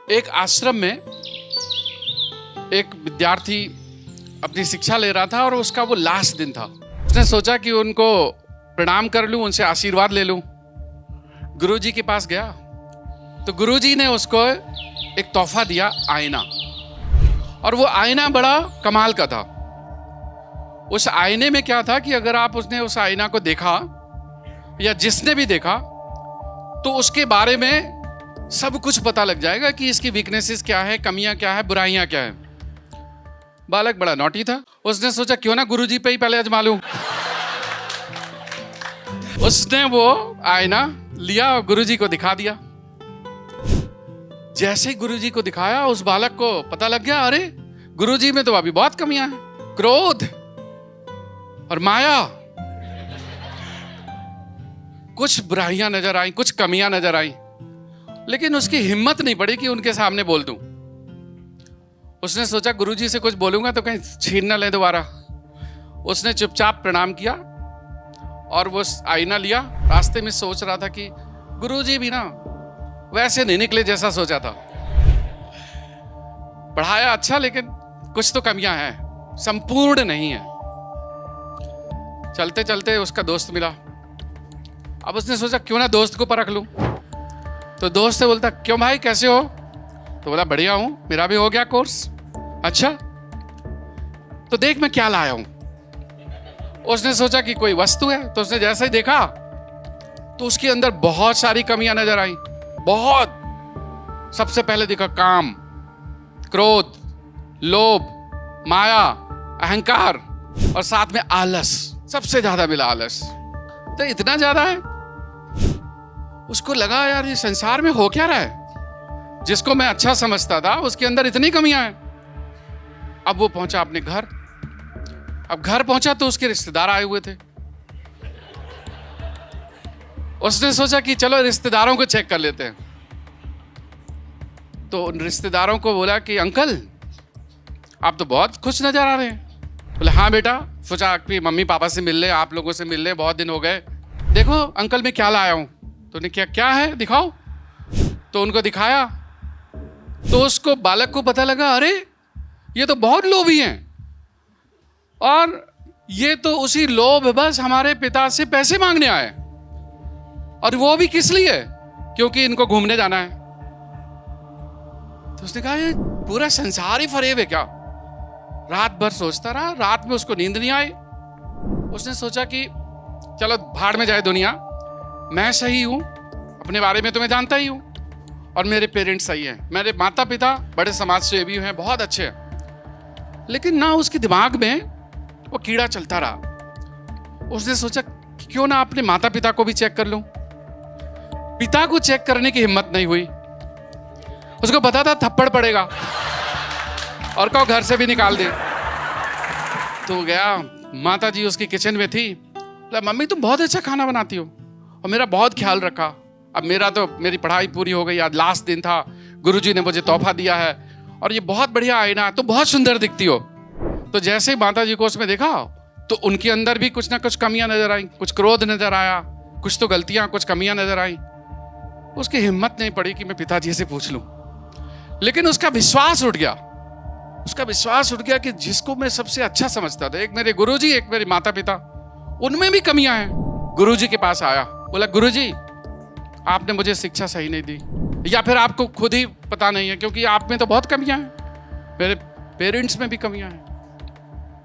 एक आश्रम में एक विद्यार्थी अपनी शिक्षा ले रहा था और उसका वो लास्ट दिन था। उसने सोचा कि उनको प्रणाम कर लूं, उनसे आशीर्वाद ले लूं। गुरुजी के पास गया तो गुरुजी ने उसको एक तोहफा दिया, आईना। और वो आईना बड़ा कमाल का था। उस आईने में क्या था कि अगर आप उसने उस आईना को देखा या जिसने भी देखा तो उसके बारे में सब कुछ पता लग जाएगा कि इसकी वीकनेसेस क्या है, कमियां क्या है, बुराइयां क्या है। बालक बड़ा नॉटी था। उसने सोचा क्यों ना गुरुजी पे ही पहले आजमा लूं। उसने वो आईना लिया और गुरुजी को दिखा दिया। जैसे ही गुरुजी को दिखाया उस बालक को पता लग गया, अरे गुरुजी में तो अभी बहुत कमियां हैं, क्रोध और माया, कुछ बुराइयां नजर आई, कुछ कमियां नजर आई। लेकिन उसकी हिम्मत नहीं पड़ी कि उनके सामने बोल दूं। उसने सोचा गुरुजी से कुछ बोलूंगा तो कहीं छीन ना ले दोबारा। उसने चुपचाप प्रणाम किया और वो आईना लिया। रास्ते में सोच रहा था कि गुरुजी भी ना वैसे नहीं निकले जैसा सोचा था। पढ़ाया अच्छा, लेकिन कुछ तो कमियां हैं, संपूर्ण नहीं है। चलते चलते उसका दोस्त मिला। अब उसने सोचा क्यों ना दोस्त को परख लूं। तो दोस्त से बोलता, क्यों भाई कैसे हो? तो बोला बढ़िया हूं, मेरा भी हो गया कोर्स। अच्छा तो देख मैं क्या लाया हूं। उसने सोचा कि कोई वस्तु है। तो उसने जैसे ही देखा तो उसके अंदर बहुत सारी कमियां नजर आई। बहुत। सबसे पहले देखा काम, क्रोध, लोभ, माया, अहंकार और साथ में आलस। सबसे ज्यादा मिला आलस। तो इतना ज्यादा है, उसको लगा यार ये संसार में हो क्या रहा है। जिसको मैं अच्छा समझता था उसके अंदर इतनी कमियां हैं। अब वो पहुंचा अपने घर। अब घर पहुंचा तो उसके रिश्तेदार आए हुए थे। उसने सोचा कि चलो रिश्तेदारों को चेक कर लेते हैं। तो उन रिश्तेदारों को बोला कि अंकल आप तो बहुत खुश नजर आ रहे हैं। बोले हाँ बेटा, सोचा आपकी मम्मी पापा से मिल ले, आप लोगों से मिल ले, बहुत दिन हो गए। देखो अंकल मैं क्या लाया हूं। तो उन्हें क्या है दिखाओ। तो उनको दिखाया तो उसको बालक को पता लगा, अरे ये तो बहुत लोभी हैं और ये तो उसी लोभ बस हमारे पिता से पैसे मांगने आए, और वो भी किस लिए? क्योंकि इनको घूमने जाना है। तो उसने कहा ये पूरा संसार ही फरेब है क्या? रात भर सोचता रहा। रात में उसको नींद नहीं आई। उसने सोचा कि चलो भाड़ में जाए दुनिया, मैं सही हूं, अपने बारे में तो मैं जानता ही हूं, और मेरे पेरेंट्स सही हैं, मेरे माता पिता बड़े समाज सेवी हैं, बहुत अच्छे हैं। लेकिन ना उसके दिमाग में वो कीड़ा चलता रहा। उसने सोचा क्यों ना अपने माता पिता को भी चेक कर लूं। पिता को चेक करने की हिम्मत नहीं हुई। उसको पता था थप्पड़ पड़ेगा और कहो घर से भी निकाल दे। तो गया, माता जी उसकी किचन में थी। मम्मी तुम बहुत अच्छा खाना बनाती हो और मेरा बहुत ख्याल रखा। अब मेरी पढ़ाई पूरी हो गई, आज लास्ट दिन था, गुरुजी ने मुझे तोहफा दिया है और ये बहुत बढ़िया आईना, तो बहुत सुंदर दिखती हो। तो जैसे ही माता जी को उसमें देखा तो उनके अंदर भी कुछ ना कुछ कमियां नजर आई, कुछ क्रोध नजर आया, कुछ तो गलतियां, कुछ कमियां नजर आई। उसकी हिम्मत नहीं पड़ी कि मैं पिताजी से पूछ लूं। लेकिन उसका विश्वास उठ गया। उसका विश्वास उठ गया कि जिसको मैं सबसे अच्छा समझता था, एक मेरे गुरुजी, एक मेरे माता पिता, उनमें भी कमियां हैं। गुरुजी के पास आया, बोला गुरुजी आपने मुझे शिक्षा सही नहीं दी, या फिर आपको खुद ही पता नहीं है, क्योंकि आप में तो बहुत कमियां हैं, मेरे पेरेंट्स में भी कमियां हैं।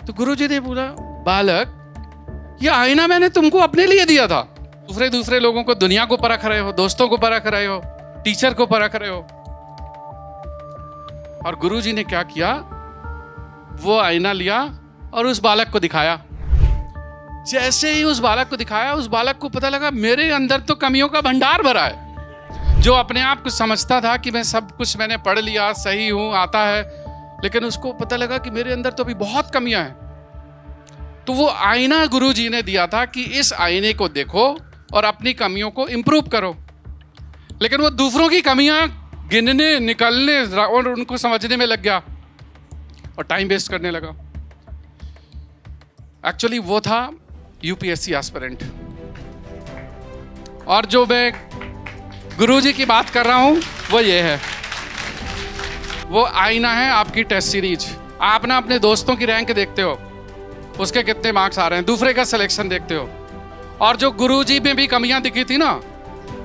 तो गुरुजी ने बोला बालक ये आईना मैंने तुमको अपने लिए दिया था। दूसरे लोगों को, दुनिया को परख रहे हो, दोस्तों को परख रहे हो, टीचर को परख रहे हो। और गुरुजी ने क्या किया, वो आईना लिया और उस बालक को दिखाया। जैसे ही उस बालक को दिखाया, उस बालक को पता लगा मेरे अंदर तो कमियों का भंडार भरा है। जो अपने आप को समझता था कि मैं सब कुछ मैंने पढ़ लिया, सही हूं, आता है, लेकिन उसको पता लगा कि मेरे अंदर तो अभी बहुत कमियां हैं। तो वो आईना गुरुजी ने दिया था कि इस आईने को देखो और अपनी कमियों को इंप्रूव करो। लेकिन वो दूसरों की कमियां गिनने, निकालने और उनको समझने में लग गया और टाइम वेस्ट करने लगा। एक्चुअली वो था यूपीएससी एस्पिरेंट। और जो मैं गुरुजी की बात कर रहा हूं वो ये है। वो आईना है आपकी टेस्ट सीरीज। आप ना अपने दोस्तों की रैंक देखते हो, उसके कितने मार्क्स आ रहे हैं, दूसरे का सिलेक्शन देखते हो। और जो गुरुजी में भी कमियां दिखी थी ना,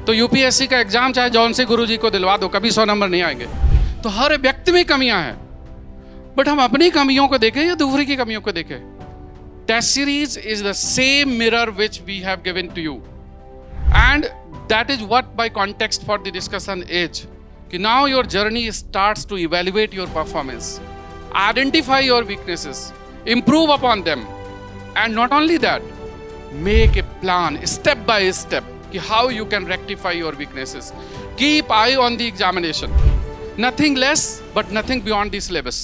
तो यूपीएससी का एग्जाम चाहे जौन से गुरुजी को दिलवा दो, कभी 100 नंबर नहीं आएंगे। तो हर व्यक्ति में कमियां हैं, बट हम अपनी कमियों को देखें या दूसरे की कमियों को देखें। Test series is the same mirror which we have given to you, and that is what by context for the discussion is कि now your journey starts to evaluate your performance, identify your weaknesses, improve upon them, and not only that, make a plan step by step ki how you can rectify your weaknesses. Keep eye on the examination, nothing less but nothing beyond the syllabus.